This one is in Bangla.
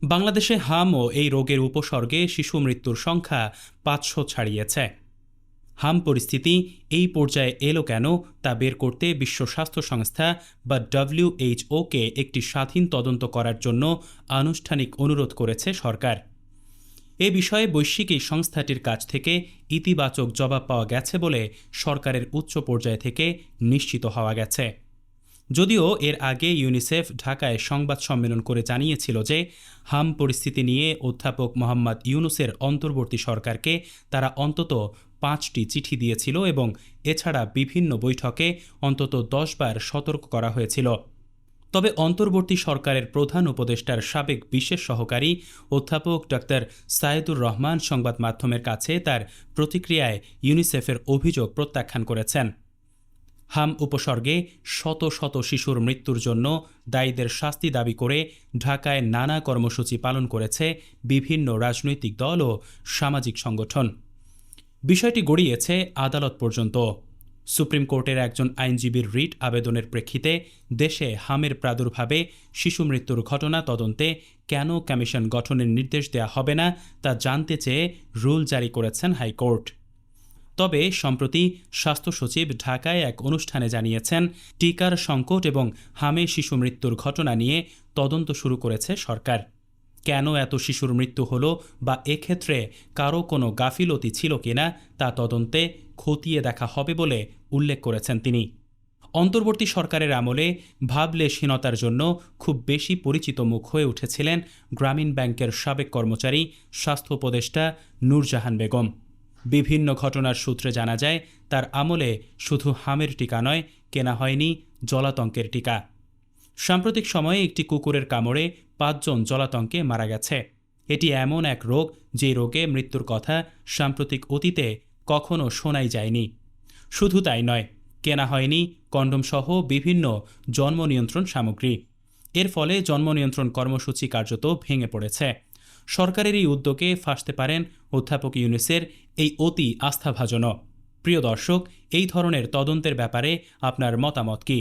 বাংলাদেশে হাম ও এই রোগের উপসর্গে শিশু মৃত্যুর সংখ্যা ৫০০ ছাড়িয়েছে। হাম পরিস্থিতি এই পর্যায়ে এলো কেন তা বের করতে বিশ্ব স্বাস্থ্য সংস্থা বা WHO-কে একটি স্বাধীন তদন্ত করার জন্য আনুষ্ঠানিক অনুরোধ করেছে সরকার। এ বিষয়ে বৈশ্বিক এই সংস্থাটির কাছ থেকে ইতিবাচক জবাব পাওয়া গেছে বলে সরকারের উচ্চ পর্যায় থেকে নিশ্চিত হওয়া গেছে। যদিও এর আগে ইউনিসেফ ঢাকায় সংবাদ সম্মেলন করে জানিয়েছিল যে হাম পরিস্থিতি নিয়ে অধ্যাপক মোহাম্মদ ইউনুসের অন্তর্বর্তী সরকারকে তারা অন্তত ৫টি চিঠি দিয়েছিল এবং এছাড়া বিভিন্ন বৈঠকে অন্তত ১০ বার সতর্ক করা হয়েছিল। তবে অন্তর্বর্তী সরকারের প্রধান উপদেষ্টার সাবেক বিশেষ সহকারী অধ্যাপক ডক্টর সায়েদুর রহমান সংবাদ মাধ্যমের কাছে তার প্রতিক্রিয়ায় ইউনিসেফের অভিযোগ প্রত্যাখ্যান করেছেন। হাম উপসর্গে শত শত শিশুর মৃত্যুর জন্য দায়ীদের শাস্তি দাবি করে ঢাকায় নানা কর্মসূচি পালন করেছে বিভিন্ন রাজনৈতিক দল ও সামাজিক সংগঠন। বিষয়টি গড়িয়েছে আদালত পর্যন্ত। সুপ্রিম কোর্টের একজন আইনজীবীর রিট আবেদনের প্রেক্ষিতে দেশে হামের প্রাদুর্ভাবে শিশু মৃত্যুর ঘটনা তদন্তে কেন কমিশন গঠনের নির্দেশ দেয়া হবে না তা জানতে চেয়ে রুল জারি করেছেন হাইকোর্ট। তবে সম্প্রতি স্বাস্থ্য সচিব ঢাকায় এক অনুষ্ঠানে জানিয়েছেন, টিকার সংকট এবং হামে শিশু মৃত্যুর ঘটনা নিয়ে তদন্ত শুরু করেছে সরকার। কেন এত শিশুর মৃত্যু হলো বা এক্ষেত্রে কারো কোনো গাফিলতি ছিল কিনা তা তদন্তে খতিয়ে দেখা হবে বলে উল্লেখ করেছেন তিনি। অন্তর্বর্তী সরকারের আমলে ভাবলেশহীনতার জন্য খুব বেশি পরিচিত মুখ হয়ে উঠেছিলেন গ্রামীণ ব্যাংকের সাবেক কর্মচারী স্বাস্থ্য উপদেষ্টা নূরজাহান বেগম। বিভিন্ন ঘটনার সূত্রে জানা যায়, তার আমলে শুধু হামের টিকা নয়, কেনা হয়নি জলাতঙ্কের টিকা। সাম্প্রতিক সময়ে একটি কুকুরের কামড়ে ৫ জন জলাতঙ্কে মারা গেছে। এটি এমন এক রোগ যে রোগে মৃত্যুর কথা সাম্প্রতিক অতীতে কখনো শোনাই যায়নি। শুধু তাই নয়, কেনা হয়নি কন্ডোমসহ বিভিন্ন জন্ম নিয়ন্ত্রণ সামগ্রী। এর ফলে জন্ম নিয়ন্ত্রণ কর্মসূচি কার্যত ভেঙে পড়েছে। সরকারের এই উদ্যোগে ফাঁসতে পারেন অধ্যাপক ইউনুসের এই অতি আস্থাভাজন। প্রিয় দর্শক, এই ধরনের তদন্তের ব্যাপারে আপনার মতামত কি?